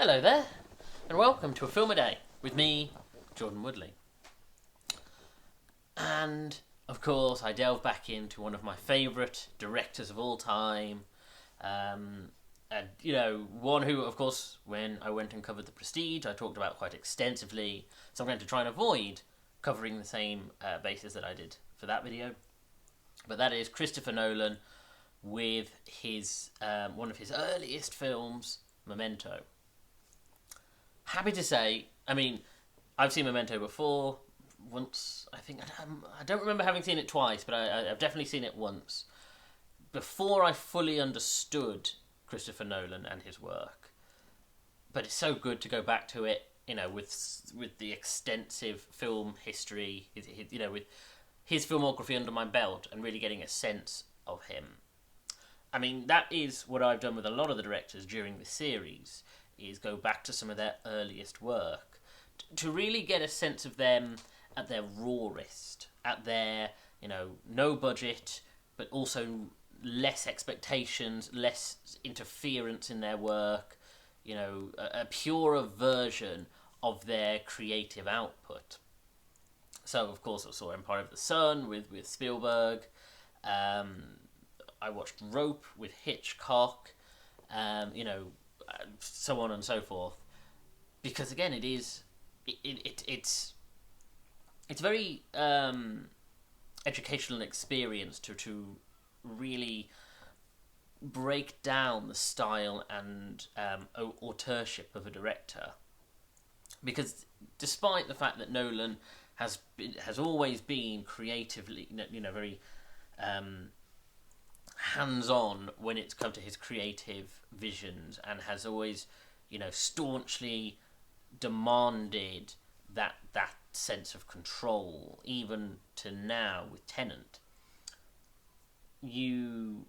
Hello there, and welcome to A Film a Day with me, Jordan Woodley. And, of course, I delve back into one of my favourite directors of all time. And, one who, of course, when I went and covered The Prestige, I talked about quite extensively. So I'm going to try and avoid covering the same basis that I did for that video. But that is Christopher Nolan with his one of his earliest films, Memento. Happy to say, I've seen Memento before, once, I think. I don't remember having seen it twice, but I've definitely seen it once. Before I fully understood Christopher Nolan and his work. But it's so good to go back to it, with the extensive film history, with his filmography under my belt and really getting a sense of him. That is what I've done with a lot of the directors during the series, is go back to some of their earliest work to really get a sense of them at their rawest, at their, no budget, but also less expectations, less interference in their work, a purer version of their creative output. So, of course, I saw Empire of the Sun with Spielberg. I watched Rope with Hitchcock. So on and so forth, because again, it's very educational experience to really break down the style and auteurship of a director, because despite the fact that Nolan has always been creatively, very hands-on when it's come to his creative visions, and has always, staunchly demanded that sense of control, even to now with Tenet. There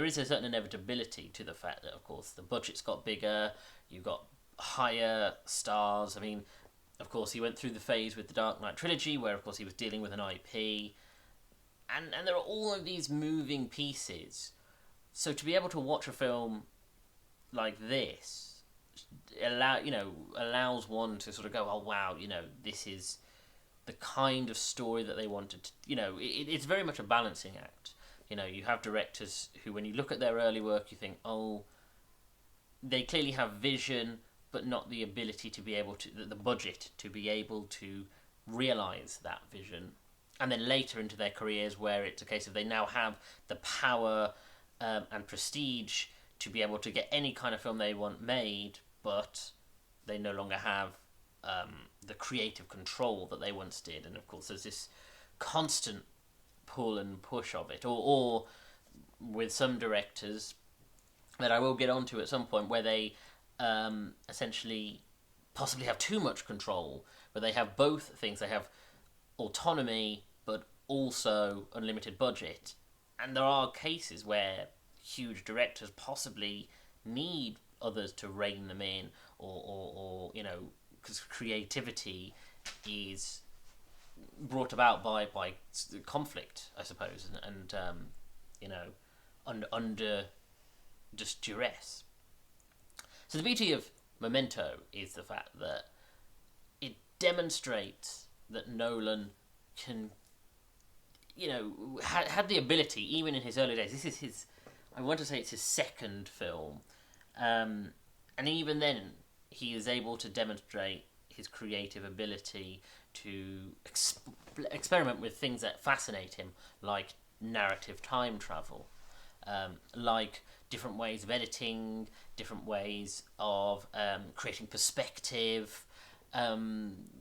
is a certain inevitability to the fact that, of course, the budget's got bigger, you've got higher stars. Of course, he went through the phase with the Dark Knight trilogy, where, of course, he was dealing with an IP. And there are all of these moving pieces. So to be able to watch a film like this allows one to sort of go, oh wow, this is the kind of story that they wanted to, it's very much a balancing act. You have directors who, when you look at their early work, you think, oh, they clearly have vision, but not the ability to be able to, the budget to be able to realise that vision. And then later into their careers, where it's a case of they now have the power and prestige to be able to get any kind of film they want made, but they no longer have the creative control that they once did. And of course, there's this constant pull and push of it. Or with some directors that I will get onto at some point, where they essentially possibly have too much control, where they have both things. They have autonomy, but also unlimited budget. And there are cases where huge directors possibly need others to rein them in, or because creativity is brought about by conflict, I suppose, and under just duress. So the beauty of Memento is the fact that it demonstrates that Nolan can, had the ability, even in his early days. This is his, I want to say it's his second film. And even then, he is able to demonstrate his creative ability to experiment with things that fascinate him, like narrative time travel, like different ways of editing, different ways of creating perspective,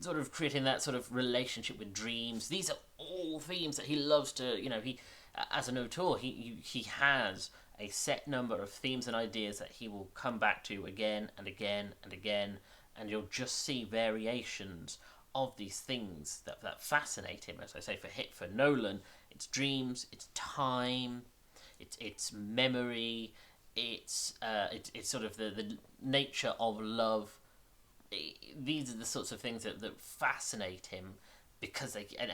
sort of creating that sort of relationship with dreams. These are all themes that he loves to, he, as an auteur, he has a set number of themes and ideas that he will come back to again and again and again, and you'll just see variations of these things that fascinate him. As I say, for Nolan, it's dreams, it's time, it's memory, it's sort of the nature of love. These are the sorts of things that fascinate him, because they, and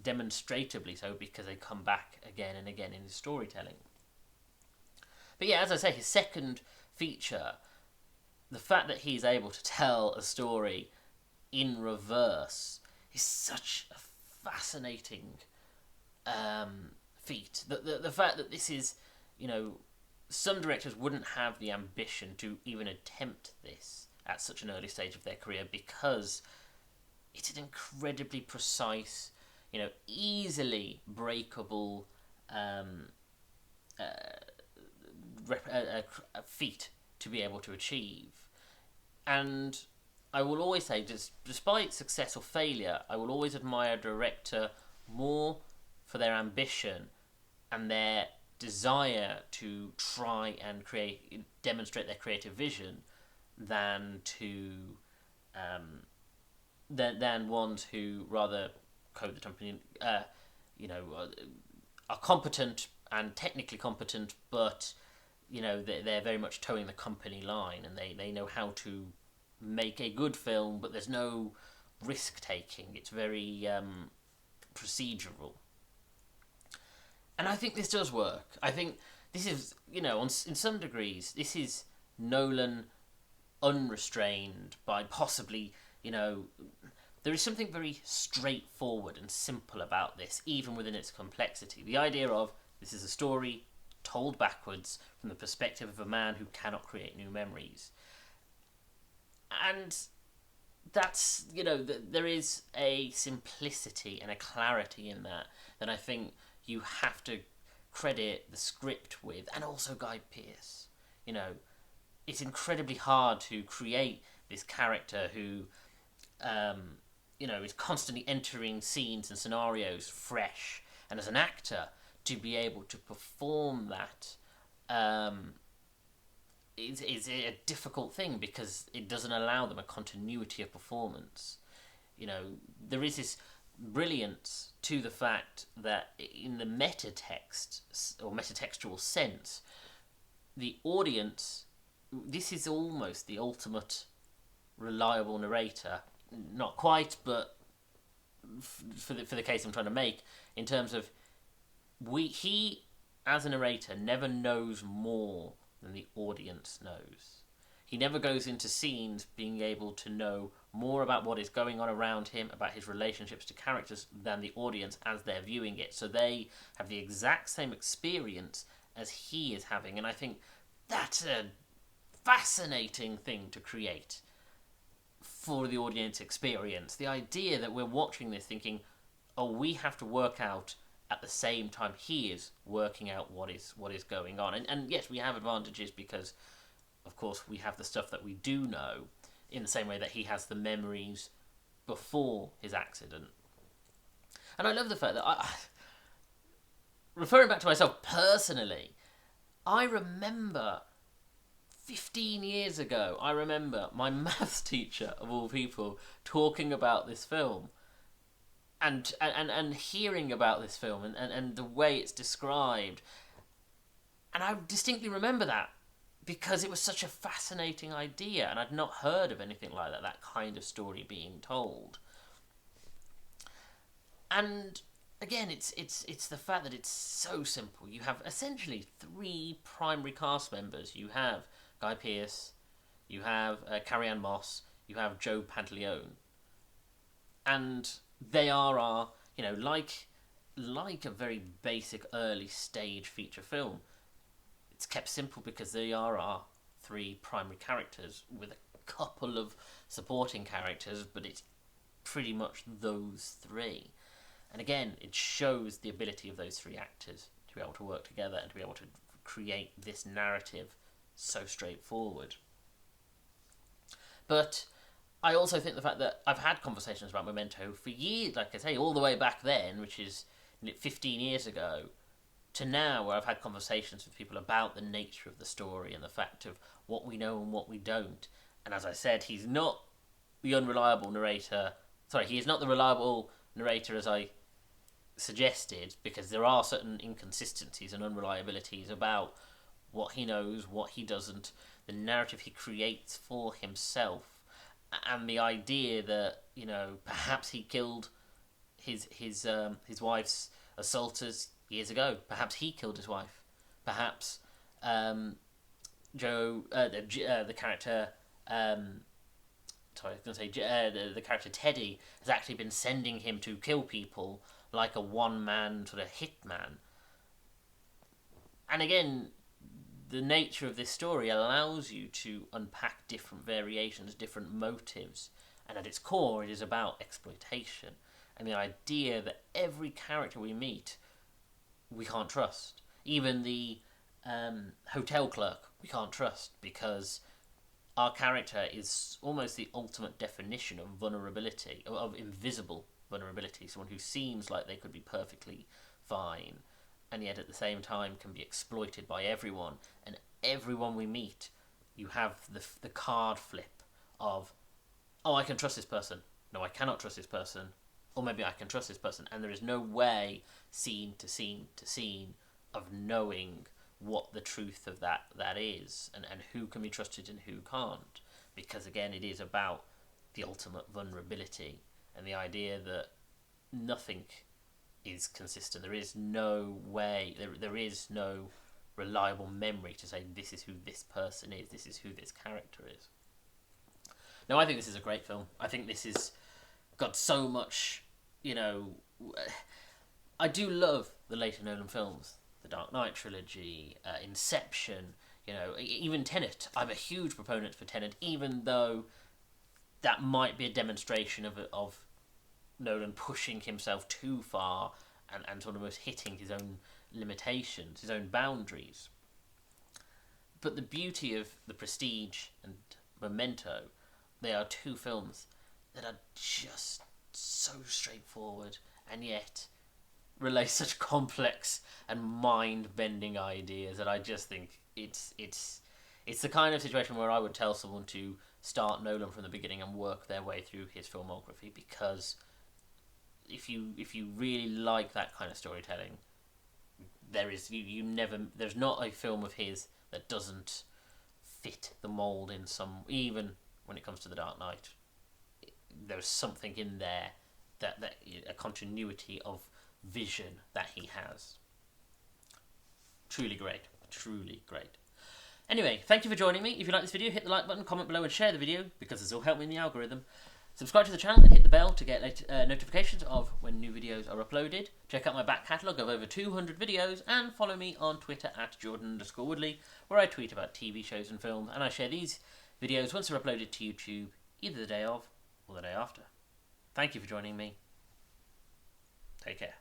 demonstratively so, because they come back again and again in his storytelling. But yeah, as I say, his second feature the fact that he's able to tell a story in reverse is such a fascinating feat. The fact that this is, some directors wouldn't have the ambition to even attempt this at such an early stage of their career because it's an incredibly precise, easily breakable a feat to be able to achieve. And I will always say, despite success or failure, I will always admire a director more for their ambition and their desire to try and demonstrate their creative vision than than ones who rather code the company, are competent and technically competent, but they're very much towing the company line, and they know how to make a good film, but there's no risk taking. It's very procedural. And I think this does work. I think this is, in some degrees, this is Nolan unrestrained by possibly, there is something very straightforward and simple about this, even within its complexity. The idea of this is a story told backwards from the perspective of a man who cannot create new memories. And that's, there is a simplicity and a clarity in that I think you have to credit the script with, and also Guy Pearce. It's incredibly hard to create this character who, is constantly entering scenes and scenarios fresh, and as an actor, to be able to perform that is a difficult thing because it doesn't allow them a continuity of performance. There is this brilliance to the fact that in the metatext or metatextual sense, the audience, this is almost the ultimate reliable narrator. Not quite, but for the case I'm trying to make, in terms of he as a narrator never knows more than the audience knows. He never goes into scenes being able to know more about what is going on around him, about his relationships to characters, than the audience as they're viewing it. So they have the exact same experience as he is having. And I think that's a fascinating thing to create for the audience experience. The idea that we're watching this thinking, oh, we have to work out at the same time he is working out what is going on. And yes, we have advantages because, of course, we have the stuff that we do know, in the same way that he has the memories before his accident. And I love the fact that, referring back to myself personally, I remember 15 years ago, my maths teacher, of all people, talking about this film and hearing about this film and the way it's described. And I distinctly remember that because it was such a fascinating idea, and I'd not heard of anything like that kind of story being told. And again, it's the fact that it's so simple. You have essentially 3 primary cast members. You have Guy Pearce, you have Carrie-Anne Moss, you have Joe Pantoliano. And they are our, like a very basic early stage feature film. It's kept simple because they are our 3 primary characters with a couple of supporting characters, but it's pretty much those 3. And again, it shows the ability of those 3 actors to be able to work together and to be able to create this narrative so straightforward. But I also think the fact that I've had conversations about Memento for years, like I say, all the way back then, which is 15 years ago, to now, where I've had conversations with people about the nature of the story and the fact of what we know and what we don't. And as I said, he's not the unreliable narrator. Sorry, he is not the reliable narrator as I suggested, because there are certain inconsistencies and unreliabilities about what he knows, what he doesn't, the narrative he creates for himself, and the idea that, perhaps he killed his wife's assaulters years ago. Perhaps he killed his wife. Perhaps Joe, the character sorry, I was going to say the character Teddy has actually been sending him to kill people like a one-man sort of hitman. And again, the nature of this story allows you to unpack different variations, different motives, and at its core, it is about exploitation and the idea that every character we meet, we can't trust. Even the hotel clerk, we can't trust, because our character is almost the ultimate definition of vulnerability, of invisible vulnerability. Someone who seems like they could be perfectly fine, and yet at the same time can be exploited by everyone. And everyone we meet, you have the card flip of, oh, I can trust this person. No, I cannot trust this person. Or maybe I can trust this person. And there is no way, scene to scene to scene, of knowing what the truth of that is, and who can be trusted and who can't. Because again, it is about the ultimate vulnerability and the idea that nothing is consistent. There is no way, there is no reliable memory to say this is who this person is, this is who this character is. Now, I think this is a great film. I think this has got so much, I do love the later Nolan films. The Dark Knight trilogy, Inception, even Tenet. I'm a huge proponent for Tenet, even though that might be a demonstration of Nolan pushing himself too far and sort of almost hitting his own limitations, his own boundaries. But the beauty of The Prestige and Memento, they are two films that are just so straightforward and yet relay such complex and mind-bending ideas that I just think it's the kind of situation where I would tell someone to start Nolan from the beginning and work their way through his filmography, because if you really like that kind of storytelling, there's not a film of his that doesn't fit the mold in some. Even when it comes to The Dark Knight, there's something in there that a continuity of vision that he has. Truly great. Anyway, thank you for joining me. If you like this video, hit the like button, comment below and share the video, because this will help me in the algorithm. Subscribe to the channel and hit the bell to get notifications of when new videos are uploaded. Check out my back catalogue of over 200 videos, and follow me on Twitter at Jordan_Woodley, where I tweet about TV shows and films, and I share these videos once they're uploaded to YouTube, either the day of or the day after. Thank you for joining me. Take care.